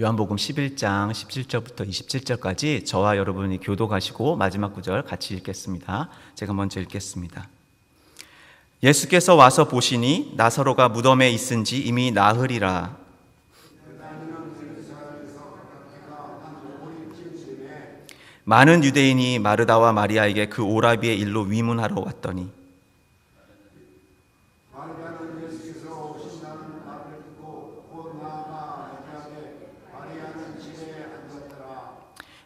요한복음 11장 17절부터 27절까지 저와 여러분이 교독하시고 마지막 구절 같이 읽겠습니다. 제가 먼저 읽겠습니다. 예수께서 와서 보시니 나사로가 무덤에 있은지 이미 나흘이라. 많은 유대인이 마르다와 마리아에게 그 오라비의 일로 위문하러 왔더니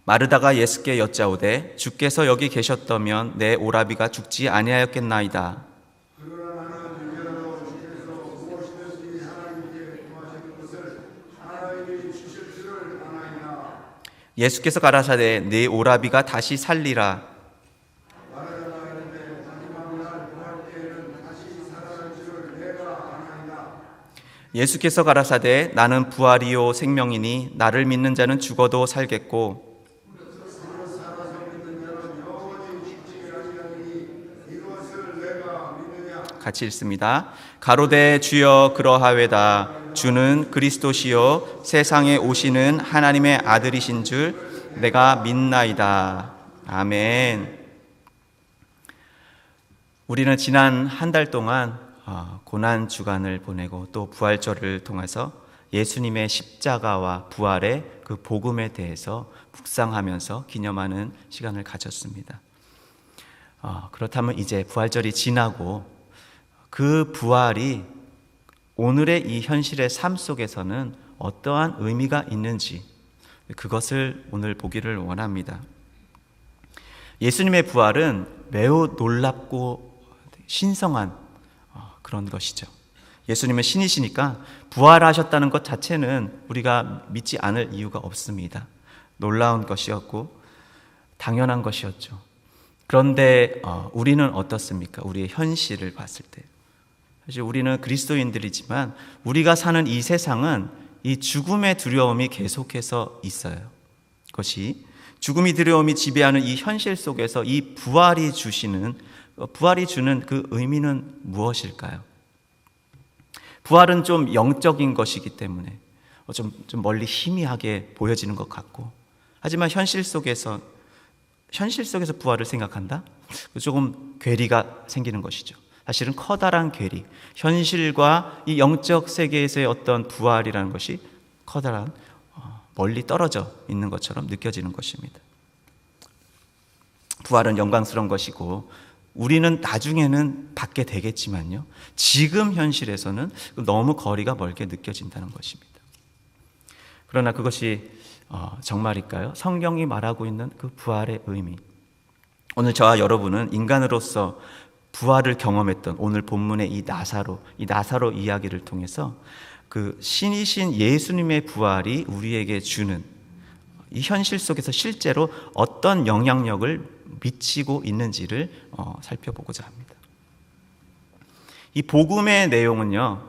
마르다가 예수께 여짜오되 주께서 여기 계셨다면 내 오라비가 죽지 아니하였겠나이다. 예수께서 가라사대 네 오라비가 다시 살리라. 예수께서 가라사대 나는 부활이요 생명이니 나를 믿는 자는 죽어도 살겠고 같이 읽습니다. 가로되 주여 그러하외다. 주는 그리스도시요 세상에 오시는 하나님의 아들이신 줄 내가 믿나이다. 아멘. 우리는 지난 한 달 동안 고난 주간을 보내고 또 부활절을 통해서 예수님의 십자가와 부활의 그 복음에 대해서 묵상하면서 기념하는 시간을 가졌습니다. 그렇다면 이제 부활절이 지나고 그 부활이 오늘의 이 현실의 삶 속에서는 어떠한 의미가 있는지 그것을 오늘 보기를 원합니다. 예수님의 부활은 매우 놀랍고 신성한 그런 것이죠. 예수님은 신이시니까 부활하셨다는 것 자체는 우리가 믿지 않을 이유가 없습니다. 놀라운 것이었고 당연한 것이었죠. 그런데 우리는 어떻습니까? 우리의 현실을 봤을 때 사실 우리는 그리스도인들이지만 우리가 사는 이 세상은 이 죽음의 두려움이 계속해서 있어요. 그것이 죽음의 두려움이 지배하는 이 현실 속에서 이 부활이 주는 그 의미는 무엇일까요? 부활은 좀 영적인 것이기 때문에 좀 멀리 희미하게 보여지는 것 같고, 하지만 현실 속에서 부활을 생각한다? 조금 괴리가 생기는 것이죠. 사실은 커다란 괴리, 현실과 이 영적 세계에서의 어떤 부활이라는 것이 커다란 멀리 떨어져 있는 것처럼 느껴지는 것입니다. 부활은 영광스러운 것이고 우리는 나중에는 받게 되겠지만요, 지금 현실에서는 너무 거리가 멀게 느껴진다는 것입니다. 그러나 그것이 정말일까요? 성경이 말하고 있는 그 부활의 의미, 오늘 저와 여러분은 인간으로서 부활을 경험했던 오늘 본문의 이 나사로 이야기를 통해서 그 신이신 예수님의 부활이 우리에게 주는 이 현실 속에서 실제로 어떤 영향력을 미치고 있는지를 살펴보고자 합니다. 이 복음의 내용은요,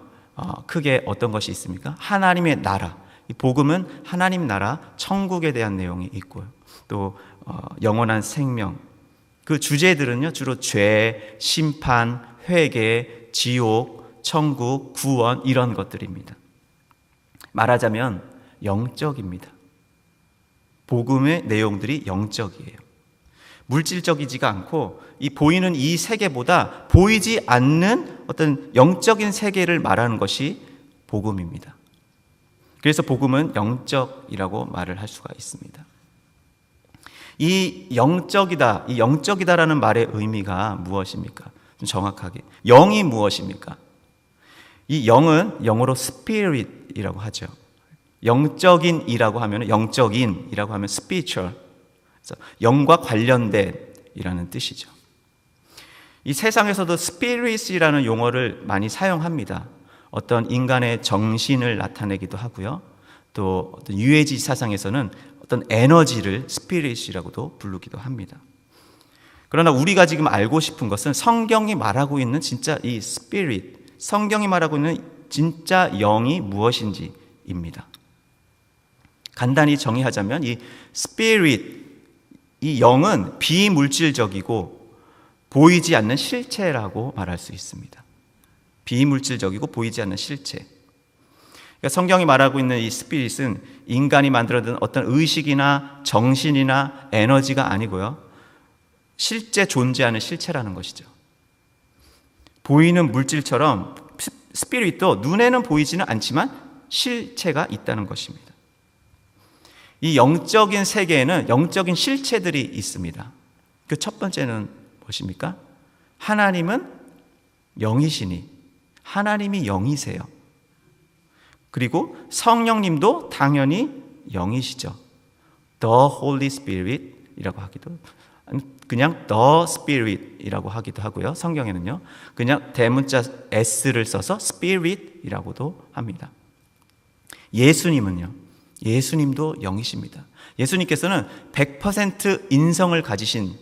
크게 어떤 것이 있습니까? 하나님의 나라, 이 복음은 하나님 나라, 천국에 대한 내용이 있고요. 또 영원한 생명, 그 주제들은요 주로 죄, 심판, 회개, 지옥, 천국, 구원 이런 것들입니다. 말하자면 영적입니다. 복음의 내용들이 영적이에요. 물질적이지가 않고 이 보이는 이 세계보다 보이지 않는 어떤 영적인 세계를 말하는 것이 복음입니다. 그래서 복음은 영적이라고 말을 할 수가 있습니다. 이 영적이다라는 말의 의미가 무엇입니까? 좀 정확하게. 영이 무엇입니까? 이 영은 영어로 spirit이라고 하죠. 영적인이라고 하면 spiritual. 그래서 영과 관련된이라는 뜻이죠. 이 세상에서도 spirit이라는 용어를 많이 사용합니다. 어떤 인간의 정신을 나타내기도 하고요. 또 어떤 유해지 사상에서는 어떤 에너지를 스피릿이라고도 부르기도 합니다. 그러나 우리가 지금 알고 싶은 것은 성경이 말하고 있는 진짜 이 스피릿, 성경이 말하고 있는 진짜 영이 무엇인지입니다. 간단히 정의하자면 이 스피릿, 이 영은 비물질적이고 보이지 않는 실체라고 말할 수 있습니다. 비물질적이고 보이지 않는 실체. 그러니까 성경이 말하고 있는 이 스피릿은 인간이 만들어둔 어떤 의식이나 정신이나 에너지가 아니고요, 실제 존재하는 실체라는 것이죠. 보이는 물질처럼 스피릿도 눈에는 보이지는 않지만 실체가 있다는 것입니다. 이 영적인 세계에는 영적인 실체들이 있습니다. 그 첫 번째는 무엇입니까? 하나님은 영이시니 하나님이 영이세요. 그리고 성령님도 당연히 영이시죠. The Holy Spirit이라고 하기도, 그냥 The Spirit이라고 하기도 하고요. 성경에는요, 그냥 대문자 S를 써서 Spirit이라고도 합니다. 예수님은요, 예수님도 영이십니다. 예수님께서는 100% 인성을 가지신,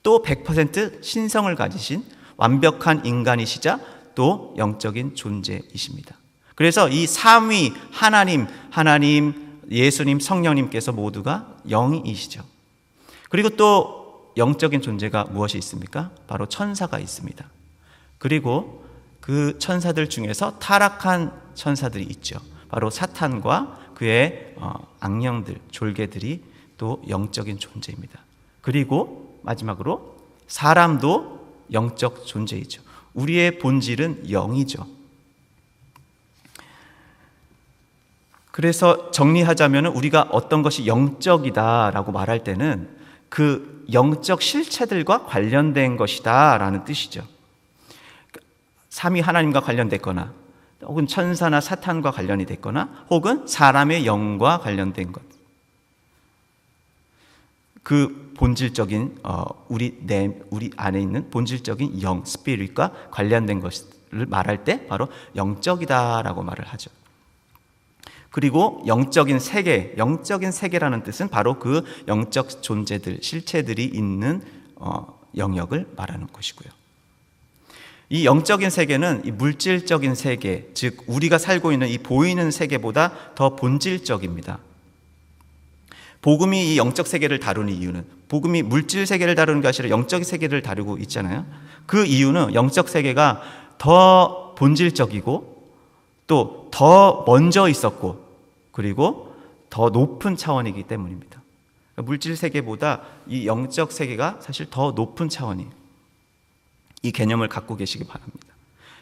또 100% 신성을 가지신 완벽한 인간이시자 또 영적인 존재이십니다. 그래서 이 삼위 하나님, 예수님, 성령님께서 모두가 영이시죠. 그리고 또 영적인 존재가 무엇이 있습니까? 바로 천사가 있습니다. 그리고 그 천사들 중에서 타락한 천사들이 있죠. 바로 사탄과 그의 악령들, 졸개들이 또 영적인 존재입니다. 그리고 마지막으로 사람도 영적 존재이죠. 우리의 본질은 영이죠. 그래서 정리하자면 우리가 어떤 것이 영적이다라고 말할 때는 그 영적 실체들과 관련된 것이다 라는 뜻이죠. 삼위 하나님과 관련됐거나 혹은 천사나 사탄과 관련이 됐거나 혹은 사람의 영과 관련된 것, 그 본질적인 우리 안에 있는 본질적인 영, 스피릿과 관련된 것을 말할 때 바로 영적이다라고 말을 하죠. 그리고 영적인 세계라는 뜻은 바로 그 영적 존재들, 실체들이 있는 영역을 말하는 것이고요. 이 영적인 세계는 이 물질적인 세계, 즉 우리가 살고 있는 이 보이는 세계보다 더 본질적입니다. 복음이 이 영적 세계를 다루는 이유는, 복음이 물질 세계를 다루는 것이 아니라 영적 세계를 다루고 있잖아요. 그 이유는 영적 세계가 더 본질적이고 또 더 먼저 있었고 그리고 더 높은 차원이기 때문입니다. 물질 세계보다 이 영적 세계가 사실 더 높은 차원이에요. 이 개념을 갖고 계시기 바랍니다.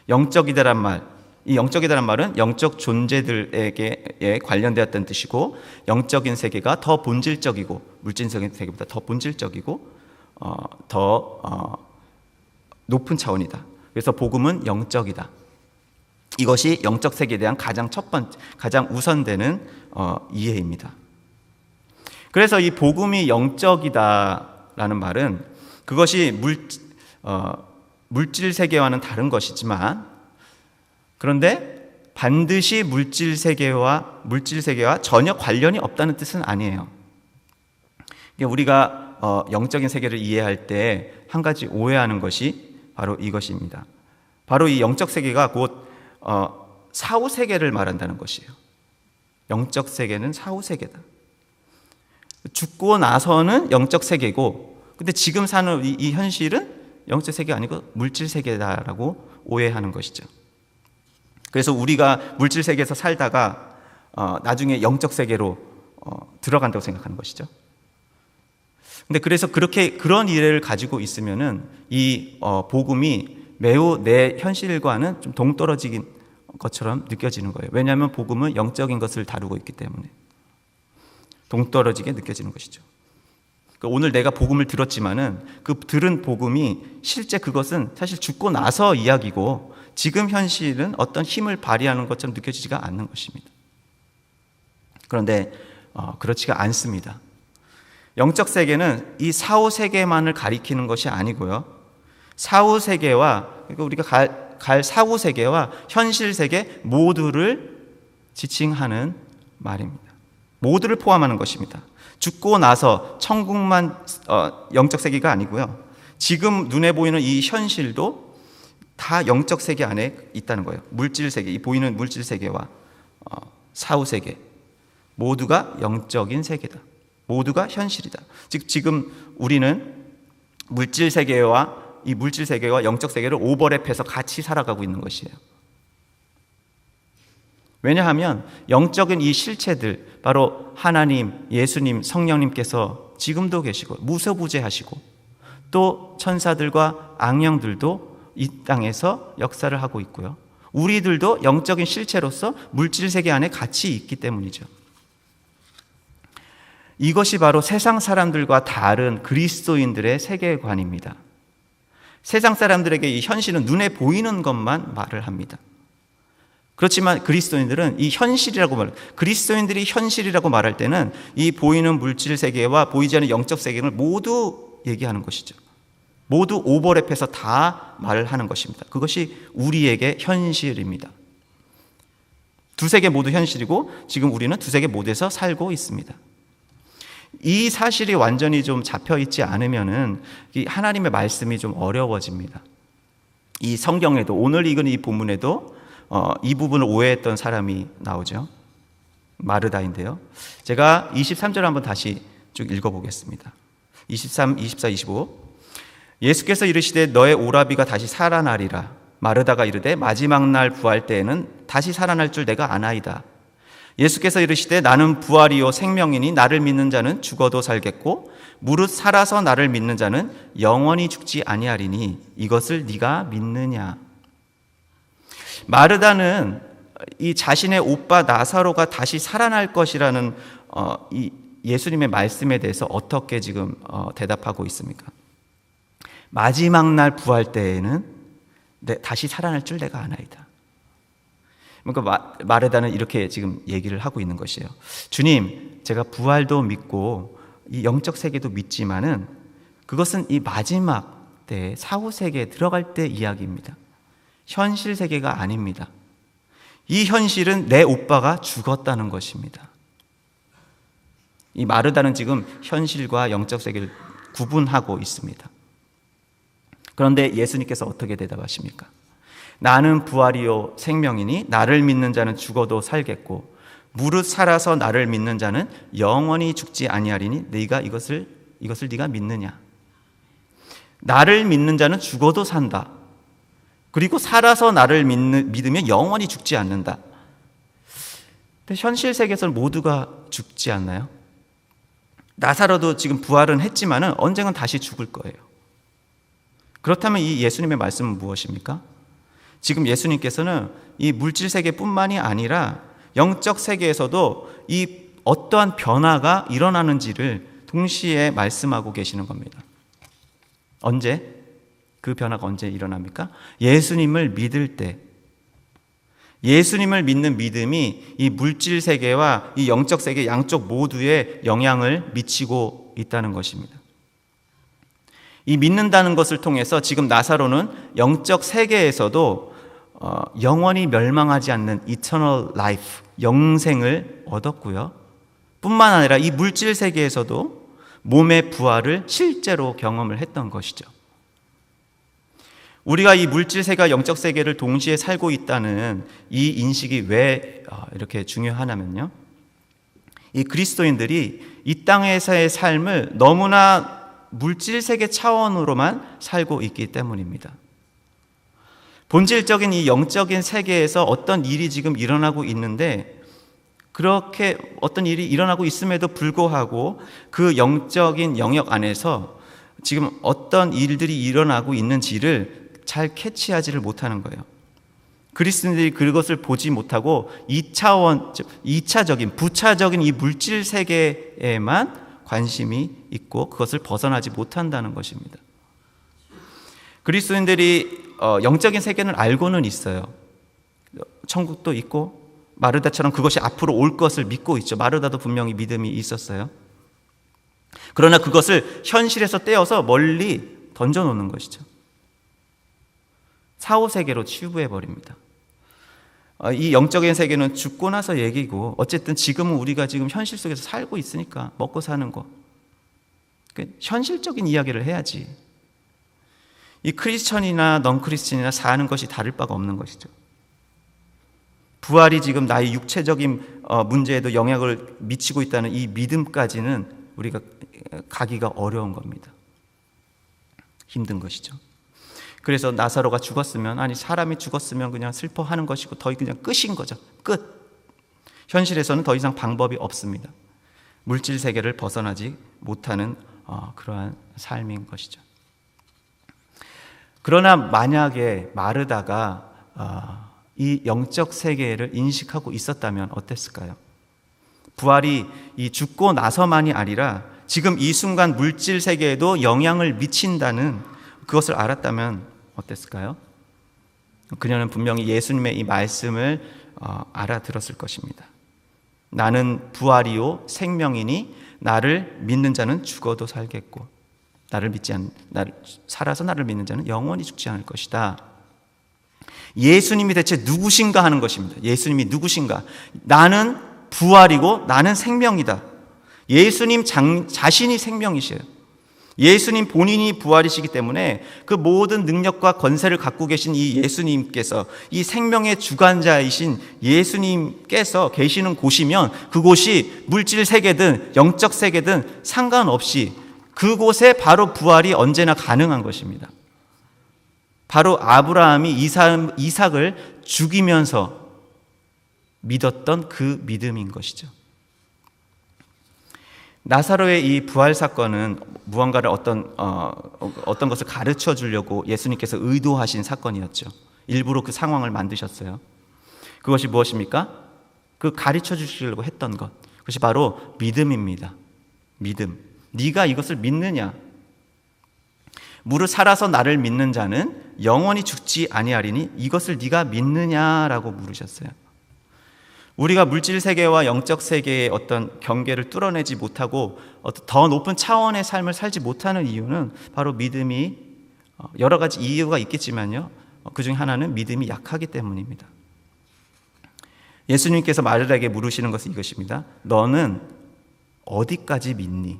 영적이다란 말, 이 영적이다란 말은 영적 존재들에게 관련되었다는 뜻이고, 영적인 세계가 더 본질적이고 물질적인 세계보다 더 본질적이고 더 높은 차원이다. 그래서 복음은 영적이다. 이것이 영적 세계에 대한 가장 우선되는 이해입니다. 그래서 이 복음이 영적이다라는 말은 그것이 물질 세계와는 다른 것이지만, 그런데 반드시 물질 세계와 전혀 관련이 없다는 뜻은 아니에요. 우리가 영적인 세계를 이해할 때 한 가지 오해하는 것이 바로 이것입니다. 바로 이 영적 세계가 곧 사후 세계를 말한다는 것이에요. 영적 세계는 사후 세계다. 죽고 나서는 영적 세계고, 근데 지금 사는 이 현실은 영적 세계가 아니고 물질 세계다라고 오해하는 것이죠. 그래서 우리가 물질 세계에서 살다가 나중에 영적 세계로 들어간다고 생각하는 것이죠. 근데 그래서 그런 이해를 가지고 있으면은 이 복음이 매우 내 현실과는 좀 동떨어진 것처럼 느껴지는 거예요. 왜냐하면 복음은 영적인 것을 다루고 있기 때문에 동떨어지게 느껴지는 것이죠. 그러니까 오늘 내가 복음을 들었지만은 그 들은 복음이 실제 그것은 사실 죽고 나서 이야기고, 지금 현실은 어떤 힘을 발휘하는 것처럼 느껴지지가 않는 것입니다. 그런데 그렇지가 않습니다. 영적 세계는 이 사후 세계만을 가리키는 것이 아니고요, 사후 세계와, 그러니까 우리가 갈 사후 세계와 현실 세계 모두를 지칭하는 말입니다. 모두를 포함하는 것입니다. 죽고 나서 천국만 영적 세계가 아니고요, 지금 눈에 보이는 이 현실도 다 영적 세계 안에 있다는 거예요. 물질 세계, 이 보이는 물질 세계와 사후 세계 모두가 영적인 세계다. 모두가 현실이다. 즉 지금 우리는 물질 세계와 영적 세계를 오버랩해서 같이 살아가고 있는 것이에요. 왜냐하면 영적인 이 실체들, 바로 하나님, 예수님, 성령님께서 지금도 계시고 무소부재하시고 또 천사들과 악령들도 이 땅에서 역사를 하고 있고요. 우리들도 영적인 실체로서 물질 세계 안에 같이 있기 때문이죠. 이것이 바로 세상 사람들과 다른 그리스도인들의 세계관입니다. 세상 사람들에게 이 현실은 눈에 보이는 것만 말을 합니다. 그렇지만 그리스도인들은 이 현실이라고 그리스도인들이 현실이라고 말할 때는 이 보이는 물질 세계와 보이지 않는 영적 세계를 모두 얘기하는 것이죠. 모두 오버랩해서 다 말을 하는 것입니다. 그것이 우리에게 현실입니다. 두 세계 모두 현실이고 지금 우리는 두 세계 모두에서 살고 있습니다. 이 사실이 완전히 좀 잡혀 있지 않으면은 이 하나님의 말씀이 좀 어려워집니다. 이 성경에도 오늘 읽은 이 본문에도 이 부분을 오해했던 사람이 나오죠. 마르다인데요. 제가 23절 한번 다시 쭉 읽어보겠습니다. 23, 24, 25. 예수께서 이르시되 너의 오라비가 다시 살아나리라. 마르다가 이르되 마지막 날 부활 때에는 다시 살아날 줄 내가 아나이다. 예수께서 이르시되 나는 부활이요 생명이니 나를 믿는 자는 죽어도 살겠고 무릇 살아서 나를 믿는 자는 영원히 죽지 아니하리니 이것을 네가 믿느냐. 마르다는 이 자신의 오빠 나사로가 다시 살아날 것이라는 이 예수님의 말씀에 대해서 어떻게 지금 대답하고 있습니까? 마지막 날 부활 때에는 다시 살아날 줄 내가 아나이다. 그러니까 마르다는 이렇게 지금 얘기를 하고 있는 것이에요. 주님, 제가 부활도 믿고 이 영적 세계도 믿지만은 그것은 이 마지막 때 사후 세계에 들어갈 때 이야기입니다. 현실 세계가 아닙니다. 이 현실은 내 오빠가 죽었다는 것입니다. 이 마르다는 지금 현실과 영적 세계를 구분하고 있습니다. 그런데 예수님께서 어떻게 대답하십니까? 나는 부활이요 생명이니 나를 믿는 자는 죽어도 살겠고 무릇 살아서 나를 믿는 자는 영원히 죽지 아니하리니 네가 이것을 네가 믿느냐. 나를 믿는 자는 죽어도 산다. 그리고 살아서 나를 믿으면 영원히 죽지 않는다. 근데 현실 세계에서는 모두가 죽지 않나요? 나사로도 지금 부활은 했지만은 언젠간 다시 죽을 거예요. 그렇다면 이 예수님의 말씀은 무엇입니까? 지금 예수님께서는 이 물질 세계뿐만이 아니라 영적 세계에서도 이 어떠한 변화가 일어나는지를 동시에 말씀하고 계시는 겁니다. 언제? 그 변화가 언제 일어납니까? 예수님을 믿을 때. 예수님을 믿는 믿음이 이 물질 세계와 이 영적 세계 양쪽 모두에 영향을 미치고 있다는 것입니다. 이 믿는다는 것을 통해서 지금 나사로는 영적 세계에서도 영원히 멸망하지 않는 eternal life, 영생을 얻었고요. 뿐만 아니라 이 물질 세계에서도 몸의 부활을 실제로 경험을 했던 것이죠. 우리가 이 물질 세계와 영적 세계를 동시에 살고 있다는 이 인식이 왜 이렇게 중요하냐면요. 이 그리스도인들이 이 땅에서의 삶을 너무나 물질 세계 차원으로만 살고 있기 때문입니다. 본질적인 이 영적인 세계에서 어떤 일이 지금 일어나고 있는데 그렇게 어떤 일이 일어나고 있음에도 불구하고 그 영적인 영역 안에서 지금 어떤 일들이 일어나고 있는지를 잘 캐치하지를 못하는 거예요. 그리스도인들이 그것을 보지 못하고 2차적인 부차적인 이 물질 세계에만 관심이 있고 그것을 벗어나지 못한다는 것입니다. 그리스도인들이 영적인 세계는 알고는 있어요. 천국도 있고 마르다처럼 그것이 앞으로 올 것을 믿고 있죠. 마르다도 분명히 믿음이 있었어요. 그러나 그것을 현실에서 떼어서 멀리 던져놓는 것이죠. 사후 세계로 치부해버립니다. 이 영적인 세계는 죽고 나서 얘기고 어쨌든 지금은 우리가 지금 현실 속에서 살고 있으니까 먹고 사는 거 현실적인 이야기를 해야지. 이 크리스천이나 넌 크리스천이나 사는 것이 다를 바가 없는 것이죠. 부활이 지금 나의 육체적인 문제에도 영향을 미치고 있다는 이 믿음까지는 우리가 가기가 어려운 겁니다. 힘든 것이죠. 그래서 나사로가 죽었으면, 아니 사람이 죽었으면 그냥 슬퍼하는 것이고 더 그냥 끝인 거죠. 끝. 현실에서는 더 이상 방법이 없습니다. 물질 세계를 벗어나지 못하는 그러한 삶인 것이죠. 그러나 만약에 마르다가 이 영적 세계를 인식하고 있었다면 어땠을까요? 부활이 이 죽고 나서만이 아니라 지금 이 순간 물질 세계에도 영향을 미친다는 그것을 알았다면 어땠을까요? 그녀는 분명히 예수님의 이 말씀을 알아들었을 것입니다. 나는 부활이요 생명이니 나를 믿는 자는 죽어도 살겠고 살아서 나를 믿는 자는 영원히 죽지 않을 것이다. 예수님이 대체 누구신가 하는 것입니다. 예수님이 누구신가? 나는 부활이고 나는 생명이다. 예수님 자신이 생명이셔요. 예수님 본인이 부활이시기 때문에 그 모든 능력과 권세를 갖고 계신 이 예수님께서, 이 생명의 주관자이신 예수님께서 계시는 곳이면 그곳이 물질 세계든 영적 세계든 상관없이 그곳에 바로 부활이 언제나 가능한 것입니다. 바로 아브라함이 이삭을 죽이면서 믿었던 그 믿음인 것이죠. 나사로의 이 부활 사건은 무언가를 어떤 것을 가르쳐 주려고 예수님께서 의도하신 사건이었죠. 일부러 그 상황을 만드셨어요. 그것이 무엇입니까? 그 가르쳐 주시려고 했던 것. 그것이 바로 믿음입니다. 믿음. 네가 이것을 믿느냐? 무릇 살아서 나를 믿는 자는 영원히 죽지 아니하리니 이것을 네가 믿느냐라고 물으셨어요. 우리가 물질 세계와 영적 세계의 어떤 경계를 뚫어내지 못하고 더 높은 차원의 삶을 살지 못하는 이유는 바로 믿음이, 여러 가지 이유가 있겠지만요, 그 중에 하나는 믿음이 약하기 때문입니다. 예수님께서 마르다에게 물으시는 것은 이것입니다. 너는 어디까지 믿니?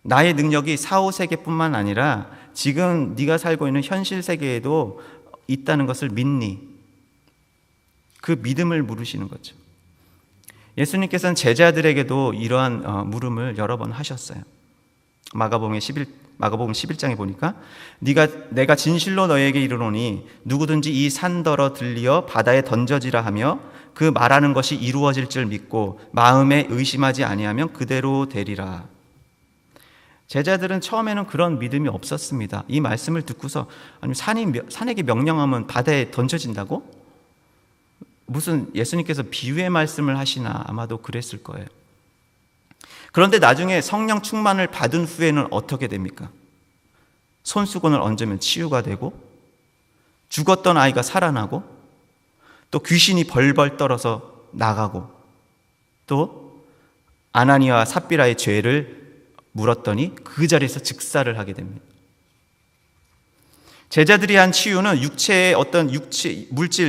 나의 능력이 사후 세계뿐만 아니라 지금 네가 살고 있는 현실 세계에도 있다는 것을 믿니? 그 믿음을 물으시는 거죠. 예수님께서는 제자들에게도 이러한 물음을 여러 번 하셨어요. 마가복음 11장에 보니까 내가 진실로 너에게 이르노니 누구든지 이 산더러 들리어 바다에 던져지라 하며 그 말하는 것이 이루어질 줄 믿고 마음에 의심하지 아니하면 그대로 되리라. 제자들은 처음에는 그런 믿음이 없었습니다. 이 말씀을 듣고서 아니 산에게 명령하면 바다에 던져진다고? 무슨 예수님께서 비유의 말씀을 하시나 아마도 그랬을 거예요. 그런데 나중에 성령 충만을 받은 후에는 어떻게 됩니까? 손수건을 얹으면 치유가 되고, 죽었던 아이가 살아나고, 또 귀신이 벌벌 떨어서 나가고, 또 아나니아와 삽비라의 죄를 물었더니 그 자리에서 즉사를 하게 됩니다. 제자들이 한 치유는 육체의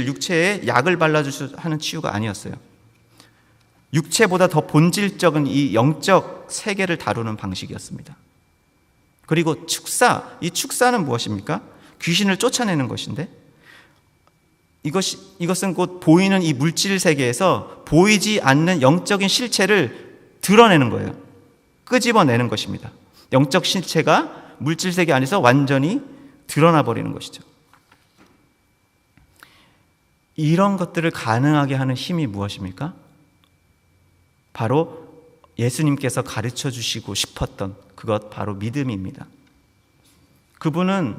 육체에 약을 발라주셔서 하는 치유가 아니었어요. 육체보다 더 본질적인 이 영적 세계를 다루는 방식이었습니다. 그리고 이 축사는 무엇입니까? 귀신을 쫓아내는 것인데, 이것은 곧 보이는 이 물질 세계에서 보이지 않는 영적인 실체를 드러내는 거예요. 끄집어내는 것입니다. 영적 실체가 물질 세계 안에서 완전히 드러나 버리는 것이죠. 이런 것들을 가능하게 하는 힘이 무엇입니까? 바로 예수님께서 가르쳐 주시고 싶었던 그것, 바로 믿음입니다. 그분은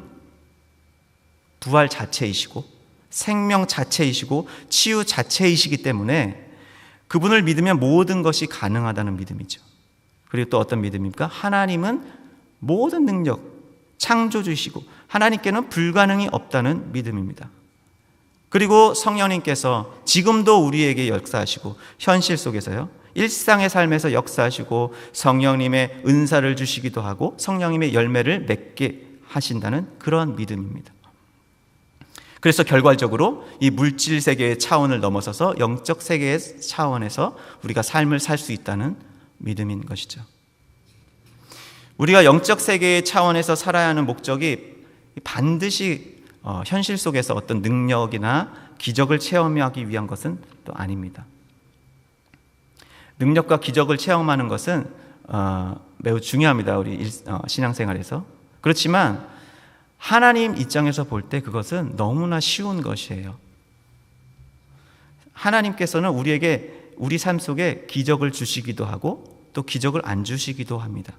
부활 자체이시고 생명 자체이시고 치유 자체이시기 때문에 그분을 믿으면 모든 것이 가능하다는 믿음이죠. 그리고 또 어떤 믿음입니까? 하나님은 모든 능력, 창조주이시고 하나님께는 불가능이 없다는 믿음입니다. 그리고 성령님께서 지금도 우리에게 역사하시고 현실 속에서요, 일상의 삶에서 역사하시고 성령님의 은사를 주시기도 하고 성령님의 열매를 맺게 하신다는 그런 믿음입니다. 그래서 결과적으로 이 물질 세계의 차원을 넘어서서 영적 세계의 차원에서 우리가 삶을 살 수 있다는 믿음인 것이죠. 우리가 영적 세계의 차원에서 살아야 하는 목적이 반드시 현실 속에서 어떤 능력이나 기적을 체험하기 위한 것은 또 아닙니다. 능력과 기적을 체험하는 것은 매우 중요합니다. 우리 신앙생활에서. 그렇지만 하나님 입장에서 볼 때 그것은 너무나 쉬운 것이에요. 하나님께서는 우리 삶 속에 기적을 주시기도 하고 또 기적을 안 주시기도 합니다.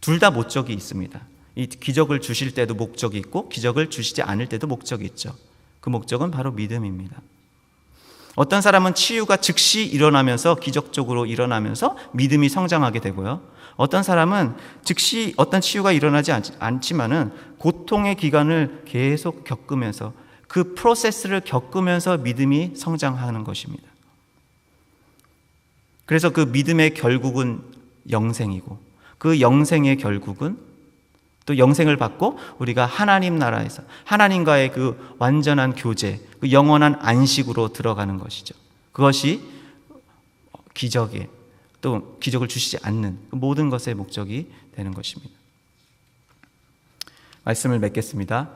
둘 다 목적이 있습니다. 이 기적을 주실 때도 목적이 있고 기적을 주시지 않을 때도 목적이 있죠. 그 목적은 바로 믿음입니다. 어떤 사람은 치유가 즉시 일어나면서 기적적으로 일어나면서 믿음이 성장하게 되고요. 어떤 사람은 즉시 어떤 치유가 일어나지 않지만은 고통의 기간을 계속 겪으면서 그 프로세스를 겪으면서 믿음이 성장하는 것입니다. 그래서 그 믿음의 결국은 영생이고 그 영생의 결국은 또 영생을 받고 우리가 하나님 나라에서 하나님과의 그 완전한 교제, 그 영원한 안식으로 들어가는 것이죠. 그것이 기적에 또 기적을 주시지 않는 모든 것의 목적이 되는 것입니다. 말씀을 맺겠습니다.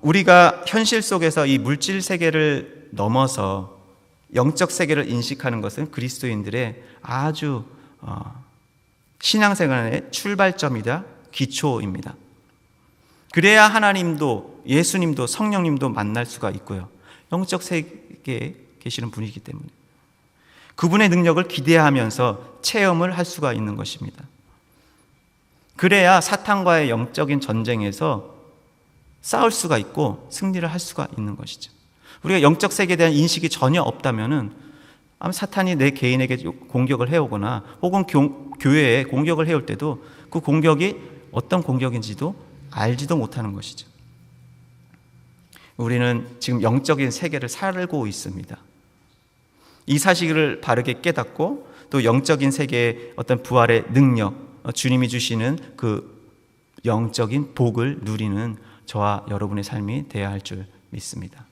우리가 현실 속에서 이 물질 세계를 넘어서 영적 세계를 인식하는 것은 그리스도인들의 아주 신앙생활의 출발점이다, 기초입니다. 그래야 하나님도 예수님도 성령님도 만날 수가 있고요. 영적 세계에 계시는 분이기 때문에 그분의 능력을 기대하면서 체험을 할 수가 있는 것입니다. 그래야 사탄과의 영적인 전쟁에서 싸울 수가 있고 승리를 할 수가 있는 것이죠. 우리가 영적 세계에 대한 인식이 전혀 없다면은 아마 사탄이 내 개인에게 공격을 해오거나 혹은 교회에 공격을 해올 때도 그 공격이 어떤 공격인지도 알지도 못하는 것이죠. 우리는 지금 영적인 세계를 살고 있습니다. 이 사실을 바르게 깨닫고 또 영적인 세계의 어떤 부활의 능력, 주님이 주시는 그 영적인 복을 누리는 저와 여러분의 삶이 되어야 할 줄 믿습니다.